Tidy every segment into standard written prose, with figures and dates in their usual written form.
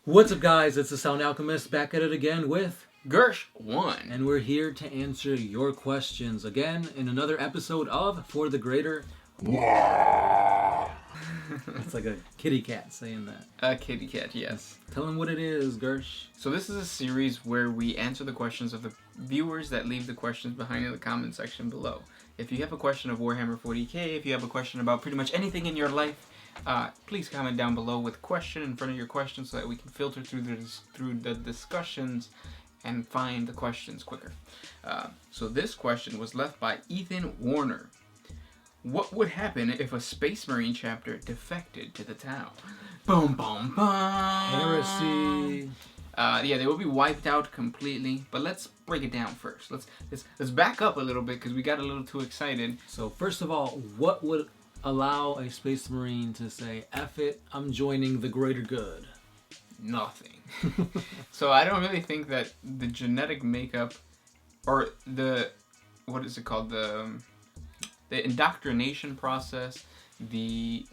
What's up, guys? It's the Sound Alchemist back at it again with Gersh1. and we're here to answer your questions again in another episode of For the Greater. It's like a kitty cat saying that. A kitty cat, yes. Tell them what it is, Gersh. So this is a series where we answer the questions of the viewers that leave the questions behind in the comment section below. If you have a question of Warhammer 40k, if you have a question about pretty much anything in your life, please comment down below with question in front of your question so that we can filter through the discussions and find the questions quicker. So this question was left by Ethan Warner. What would happen if a Spacemarine chapter defected to the Tau? Boom, boom, boom. Heresy. Yeah, they will be wiped out completely. But let's break it down first. Let's back up a little bit because we got a little too excited. So first of all, what would allow a Space Marine to say, F it, I'm joining the greater good? Nothing. So I don't really think that the genetic makeup or the, what is it called, the indoctrination process, the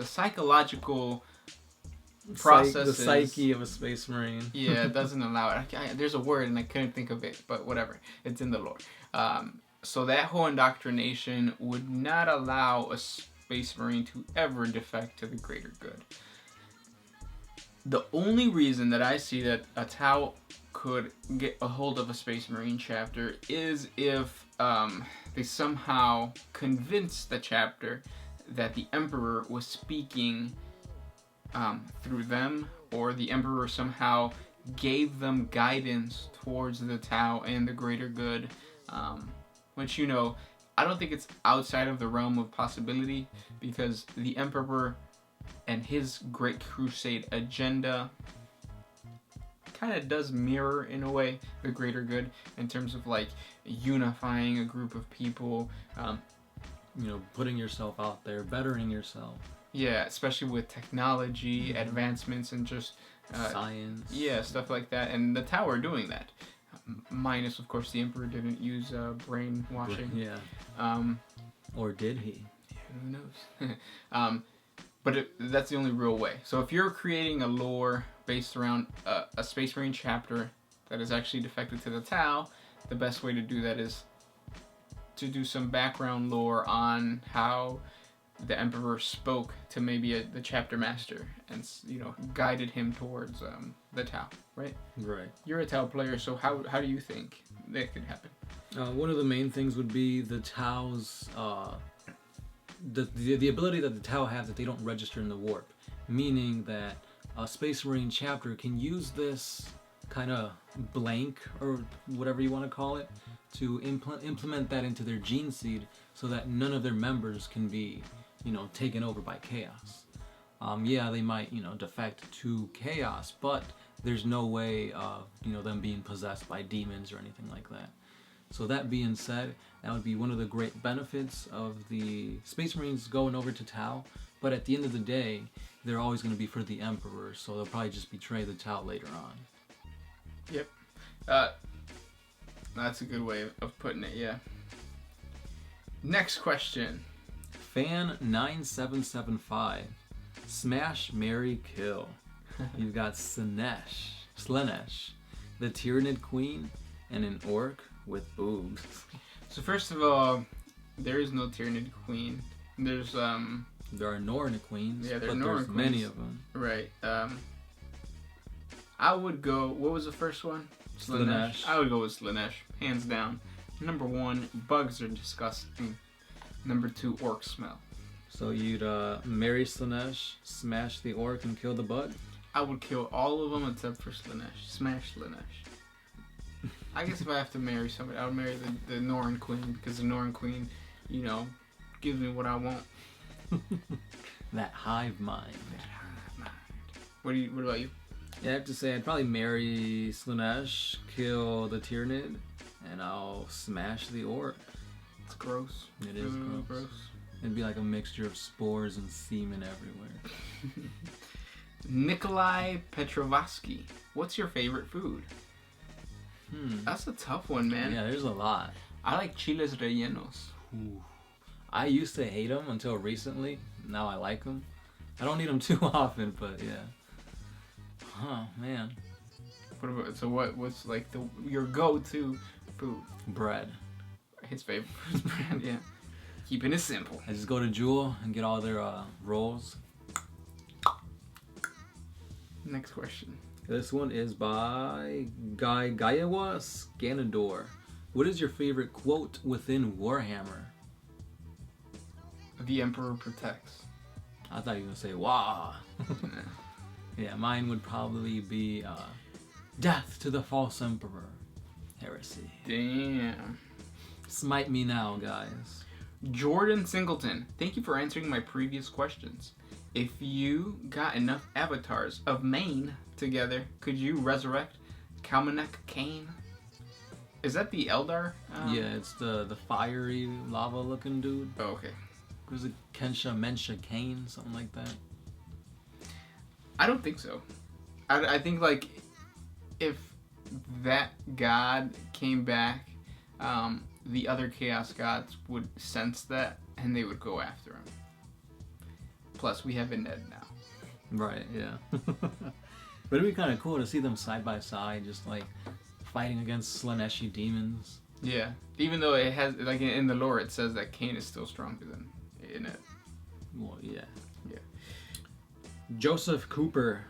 psychological processes, the psyche of a Space Marine. Yeah, it doesn't allow it. There's a word and I couldn't think of it, but whatever. It's in the lore. So that whole indoctrination would not allow a Space Marine to ever defect to the greater good. The only reason that I see that a Tau could get a hold of a Space Marine chapter is if they somehow convinced the chapter that the Emperor was speaking through them, or the Emperor somehow gave them guidance towards the Tau and the greater good, which, you know, I don't think it's outside of the realm of possibility, because the Emperor and his Great Crusade agenda kind of does mirror, in a way, the greater good in terms of, like, unifying a group of people. You know, putting yourself out there, bettering yourself. Yeah, especially with technology, advancements, and just science. Yeah, stuff like that. And the Tau are doing that. Minus, of course, the Emperor didn't use brainwashing. Yeah. Or did he? Yeah, who knows? But that's the only real way. So if you're creating a lore based around a Space Marine chapter that is actually defected to the Tau, the best way to do that is to do some background lore on how the Emperor spoke to maybe the chapter master and, you know, guided him towards the Tau, right? Right. You're a Tau player, so how do you think that could happen? One of the main things would be the Tau's the ability that the Tau have that they don't register in the warp, meaning that a Space Marine chapter can use this kind of blank, or whatever you want to call it, to implement that into their gene seed so that none of their members can be, you know, taken over by chaos. Yeah, they might, you know, defect to chaos, but there's no way of, you know, them being possessed by demons or anything like that. So that being said, that would be one of the great benefits of the Space Marines going over to Tau, but at the end of the day, they're always going to be for the Emperor, so they'll probably just betray the Tau later on. Yep. That's a good way of putting it, yeah. Next question. Fan9775. Smash, marry, kill. You've got Slaanesh, the Tyrannid Queen, and an orc with boobs. So first of all, there is no Tyrannid Queen. There's There are Norn Queens, yeah, but Norn there's Queens. many of them. Right. I would go. What was the first one? Slaanesh. I would go with Slaanesh, hands down. Number 1, bugs are disgusting. Number 2, orcs smell. So you'd marry Slaanesh, smash the orc, and kill the bug? I would kill all of them except for Slaanesh. Smash Slaanesh. I guess if I have to marry somebody, I would marry the Norn Queen, because the Norn Queen, you know, gives me what I want. That hive mind. What about you? Yeah, I have to say I'd probably marry Slaanesh, kill the Tyrannid, and I'll smash the orc. It's gross. It is gross. It'd be like a mixture of spores and semen everywhere. Nikolai Petrovsky. What's your favorite food? That's a tough one, man. Yeah, there's a lot. I like chiles rellenos. Ooh. I used to hate them until recently. Now I like them. I don't eat them too often, but yeah. Oh man. What about, so what's like your go-to food? Bread. His favorite food is bread, yeah. Keeping it simple. I just go to Jewel and get all their rolls. Next question. This one is by Gaiawa Scanador. What is your favorite quote within Warhammer? The Emperor protects. I thought you were going to say, wah. Yeah, mine would probably be death to the false emperor. Heresy. Damn. Smite me now, guys. Jordan Singleton, thank you for answering my previous questions. If you got enough avatars of Maine together, could you resurrect Kalmanek Kane? Is that the Eldar? Yeah, it's the fiery lava-looking dude. Oh, okay. Was it Mensha Kane, something like that? I don't think so. I think like if that god came back, the other Chaos gods would sense that and they would go after him. Plus, we have a Ned now. Right, yeah. But it'd be kind of cool to see them side by side, just like fighting against Slaneshi demons. Yeah, even though it has, like in the lore, it says that Cain is still stronger than Ned. Well, yeah. Yeah. Joseph Cooper.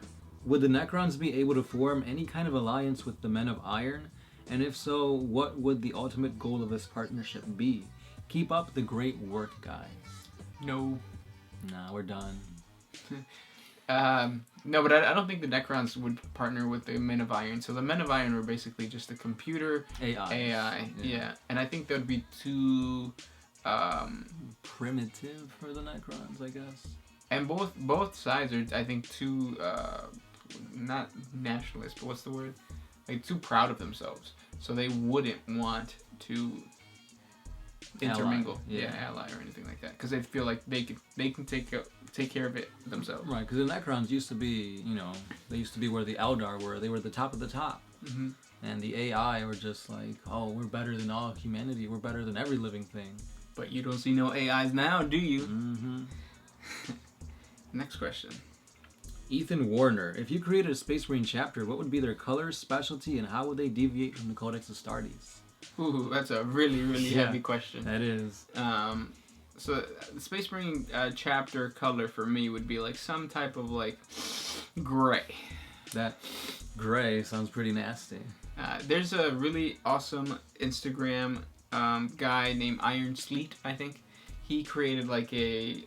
Would the Necrons be able to form any kind of alliance with the Men of Iron? And if so, what would the ultimate goal of this partnership be? Keep up the great work, guys. No. Nah, we're done. No, but I don't think the Necrons would partner with the Men of Iron. So the Men of Iron were basically just a computer AI. Yeah. And I think that would be too primitive for the Necrons, I guess. And both sides are, I think, too not nationalist, but what's the word? Like too proud of themselves. So they wouldn't want to intermingle, ally or anything like that, because they feel like they can take care of it themselves. Right, because the Necrons used to be, they used to be where the Eldar were. They were the top of the top. Mm-hmm. And the AI were just like, oh, we're better than all humanity. We're better than every living thing. But you don't see no AIs now, do you? Mm-hmm. Next question. Ethan Warner. If you created a Space Marine chapter, what would be their color, specialty, and how would they deviate from the Codex Astartes? Ooh, that's a really, really heavy question. That is. So the Space Marine chapter color for me would be like some type of like gray. That gray sounds pretty nasty. There's a really awesome Instagram guy named Iron Sleet, I think. He created like a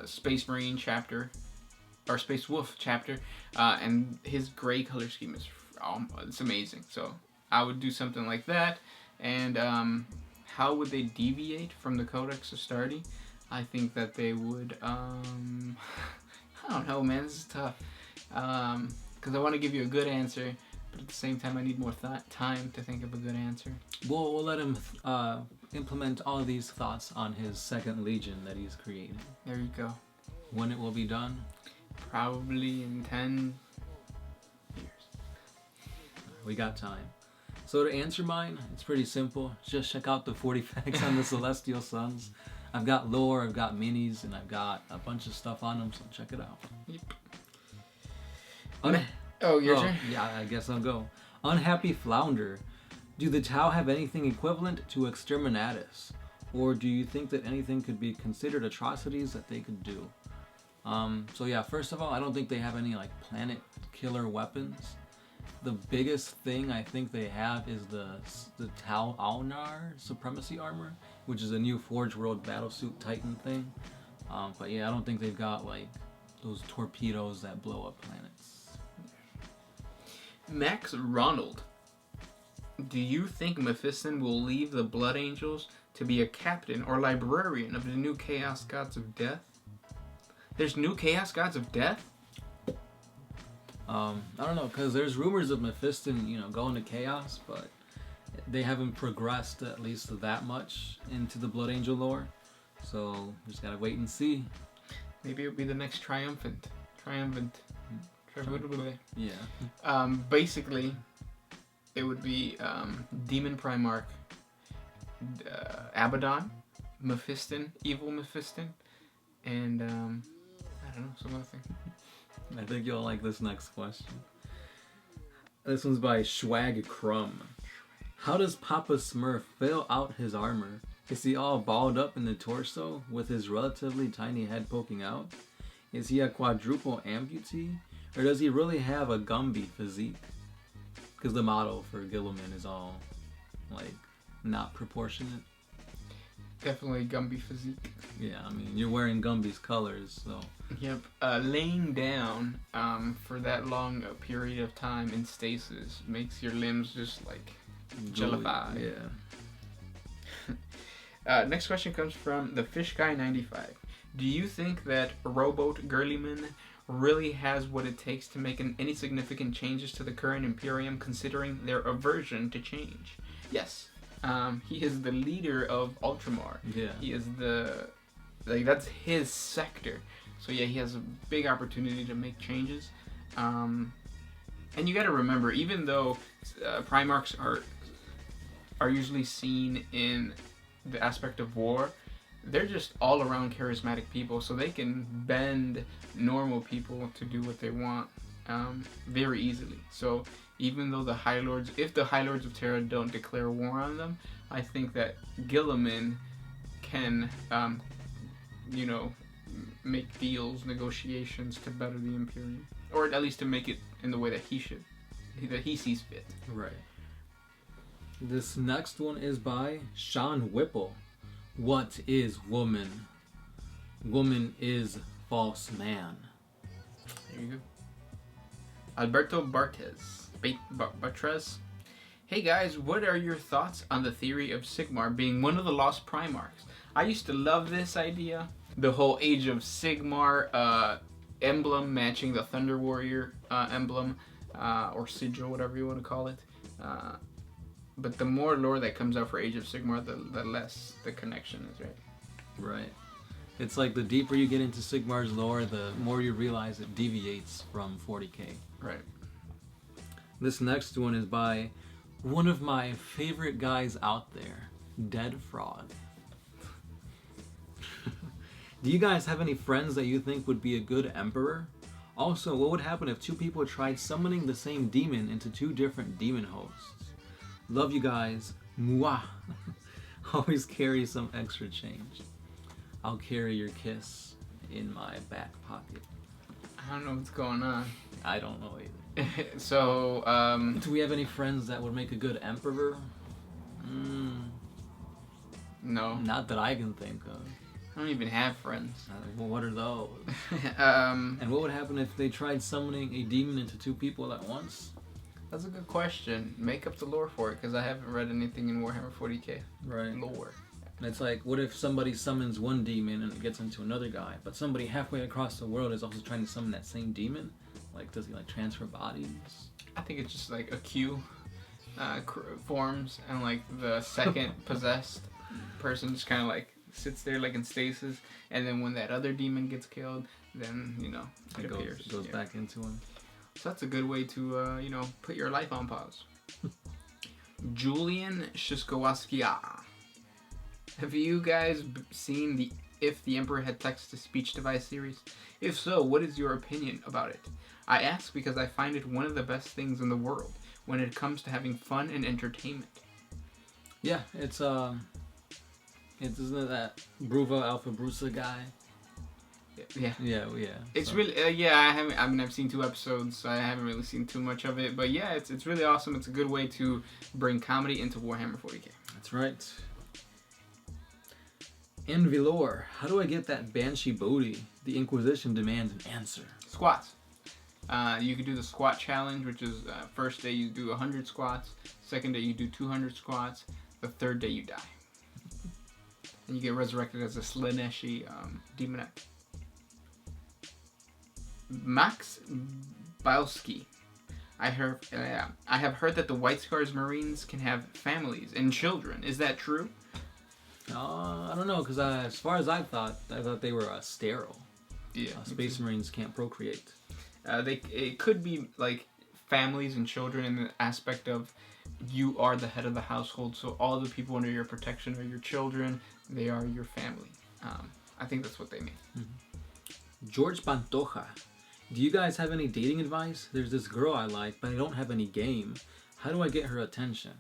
Space Marine chapter, or Space Wolf chapter, and his gray color scheme is it's amazing. So I would do something like that. And how would they deviate from the Codex Astartes? I think that they would, I don't know, man, this is tough. Because I want to give you a good answer, but at the same time I need more time to think of a good answer. We'll let him implement all of these thoughts on his second Legion that he's created. There you go. When it will be done? Probably in 10 years. We got time. So to answer mine, it's pretty simple. Just check out the 40 facts on the Celestial Suns. I've got lore, I've got minis, and I've got a bunch of stuff on them, so check it out. Yep. Your turn? Yeah, I guess I'll go. Unhappy Flounder. Do the Tau have anything equivalent to Exterminatus? Or do you think that anything could be considered atrocities that they could do? So yeah, first of all, I don't think they have any like planet killer weapons. The biggest thing I think they have is the Tau Alnar Supremacy Armor, which is a new Forge World Battlesuit Titan thing. But yeah, I don't think they've got like those torpedoes that blow up planets. Max Ronald. Do you think Mephiston will leave the Blood Angels to be a captain or librarian of the new Chaos Gods of Death? There's new Chaos Gods of Death? I don't know, because there's rumors of Mephiston, going to Chaos, but they haven't progressed at least that much into the Blood Angel lore. So, just gotta wait and see. Maybe it'll be the next Triumphant. Yeah. Basically, it would be Demon Primarch, Abaddon, Mephiston, Evil Mephiston, and I don't know, some other thing. I think you'll like this next question. This one's by Schwag Crumb. How does Papa Smurf fill out his armor? Is he all balled up in the torso with his relatively tiny head poking out? Is he a quadruple amputee? Or does he really have a Gumby physique? Because the model for Gilliman is all, like, not proportionate. Definitely Gumby physique. Yeah, I mean, you're wearing Gumby's colors, so... Yep. Laying down for that long a period of time in stasis makes your limbs just, like, jellified. Yeah. Next question comes from the Fish Guy 95. Do you think that Rowboat Girlyman really has what it takes to make any significant changes to the current Imperium, considering their aversion to change? Yes. He is the leader of Ultramar. Yeah. He is that's his sector. So yeah, he has a big opportunity to make changes. And you got to remember, even though Primarchs are usually seen in the aspect of war, they're just all around charismatic people, so they can bend normal people to do what they want very easily. So even though if the High Lords of Terra don't declare war on them, I think that Gilliman can, make deals, negotiations to better the Imperium, or at least to make it in the way that he sees fit. Right. This next one is by Sean Whipple. What is woman? Woman is false man. There you go. Alberto Bartres. Hey guys, what are your thoughts on the theory of Sigmar being one of the lost Primarchs? I used to love this idea. The whole Age of Sigmar emblem matching the Thunder Warrior emblem, or sigil, whatever you want to call it. But the more lore that comes out for Age of Sigmar, the less the connection is, right? Right. It's like the deeper you get into Sigmar's lore, the more you realize it deviates from 40k. Right. This next one is by one of my favorite guys out there, Dead Frog. Do you guys have any friends that you think would be a good emperor? Also, what would happen if two people tried summoning the same demon into two different demon hosts? Love you guys. Mwah. Always carry some extra change. I'll carry your kiss in my back pocket. I don't know what's going on. I don't know either. So, do we have any friends that would make a good emperor? No. Not that I can think of. I don't even have friends. Well, what are those? And what would happen if they tried summoning a demon into two people at once? That's a good question. Make up the lore for it, because I haven't read anything in Warhammer 40k. Right. Lore. And it's like, what if somebody summons one demon and it gets into another guy, but somebody halfway across the world is also trying to summon that same demon? Like, does he like transfer bodies? I think it's just like a queue forms, and like the second possessed person just kind of like sits there like in stasis, and then when that other demon gets killed, then it appears. Goes back into him. So that's a good way to put your life on pause. Julian Shiskowaskia. Have you guys seen the If the Emperor Had Text-to-Speech device series? If so, what is your opinion about it? I ask because I find it one of the best things in the world when it comes to having fun and entertainment. Yeah, isn't it that Bruva Alpha Brusa guy? Yeah. It's so. really I've seen 2 episodes, so I haven't really seen too much of it, but yeah, it's really awesome. It's a good way to bring comedy into Warhammer 40k. That's right. Envy lore. How do I get that Banshee booty? The Inquisition demands an answer. Squats. You can do the squat challenge, which is first day you do 100 squats, second day you do 200 squats, the third day you die. And you get resurrected as a Slaneshi demonette. Max Balski. I have heard that the White Scars Marines can have families and children. Is that true? I don't know, because as far as I thought they were sterile. Yeah. Space Marines can't procreate. It could be like families and children in the aspect of you are the head of the household, so all the people under your protection are your children. They are your family. I think that's what they mean. Mm-hmm. George Pantoja. Do you guys have any dating advice? There's this girl I like, but I don't have any game. How do I get her attention?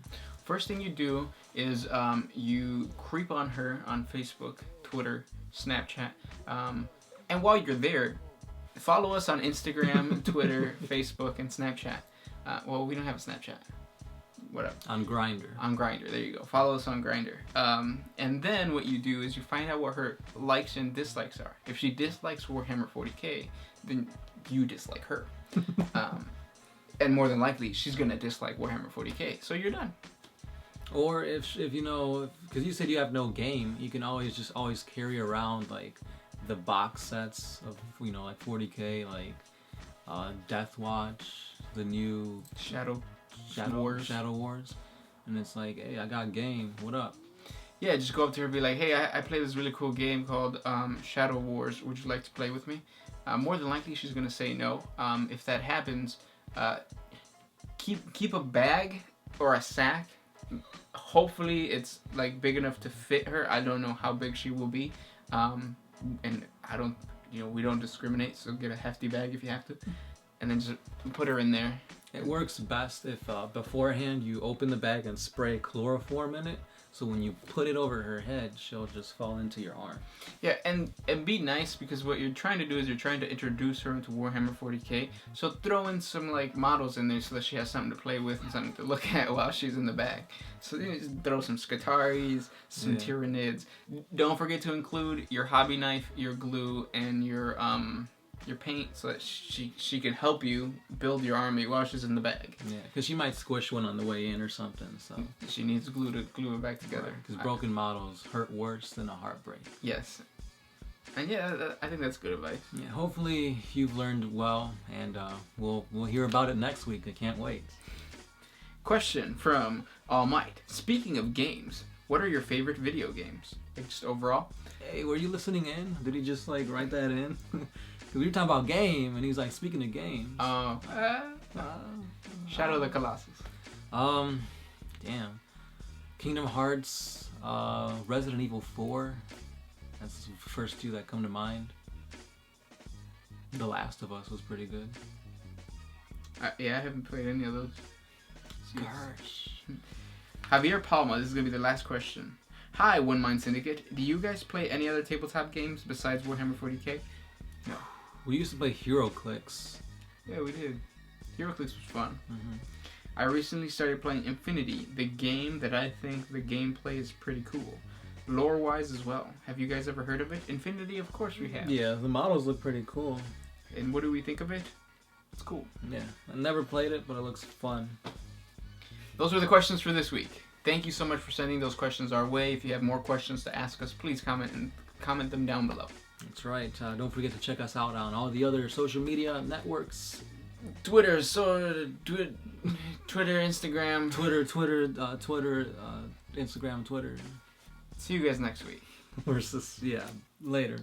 First thing you do is you creep on her on Facebook, Twitter, Snapchat, and while you're there, follow us on Instagram, Twitter, Facebook, and Snapchat. Well, we don't have a Snapchat. Whatever. On Grindr. On Grindr, there you go. Follow us on Grindr. And then what you do is you find out what her likes and dislikes are. If she dislikes Warhammer 40k, then you dislike her. And more than likely, she's going to dislike Warhammer 40k. So you're done. Or if you know, because you said you have no game, you can always carry around like the box sets of, you know, like 40k, like Death Watch, the new Shadow Wars, and it's like, hey, I got game. What up? Yeah, just go up to her and be like, hey, I play this really cool game called Shadow Wars. Would you like to play with me? More than likely, she's gonna say no. If that happens, keep a bag or a sack. Hopefully, it's like big enough to fit her. I don't know how big she will be, and I don't, we don't discriminate. So get a hefty bag if you have to, and then just put her in there. It works best if beforehand you open the bag and spray chloroform in it, so when you put it over her head, she'll just fall into your arm. Yeah, and be nice, because what you're trying to do is you're trying to introduce her into Warhammer 40k. So throw in some like models in there so that she has something to play with and something to look at while she's in the bag. So just throw some Skitaris, some Tyranids. Don't forget to include your hobby knife, your glue, and your paint, so that she can help you build your army while she's in the bag. Yeah, because she might squish one on the way in or something. So she needs glue to glue it back together. Because broken models hurt worse than a heartbreak. Yes. And yeah, I think that's good advice. Yeah, hopefully you've learned well, and we'll hear about it next week. I can't wait. Question from All Might. Speaking of games, what are your favorite video games? Like just overall? Hey, were you listening in? Did he just like write that in? Because we were talking about game, and he's like, speaking of games. Shadow of the Colossus. Damn. Kingdom Hearts, Resident Evil 4. That's the first two that come to mind. The Last of Us was pretty good. Yeah, I haven't played any of those. Gosh. Javier Palma, this is going to be the last question. Hi, One Mind Syndicate. Do you guys play any other tabletop games besides Warhammer 40k? No. We used to play HeroClix. Yeah, we did. HeroClix was fun. Mm-hmm. I recently started playing Infinity, the game that I think the gameplay is pretty cool. Lore-wise as well. Have you guys ever heard of it? Infinity, of course we have. Yeah, the models look pretty cool. And what do we think of it? It's cool. Yeah, I never played it, but it looks fun. Those were the questions for this week. Thank you so much for sending those questions our way. If you have more questions to ask us, please comment them down below. That's right. Don't forget to check us out on all the other social media networks. Twitter, Instagram. Twitter, Instagram, Twitter. See you guys next week. Versus, yeah, later.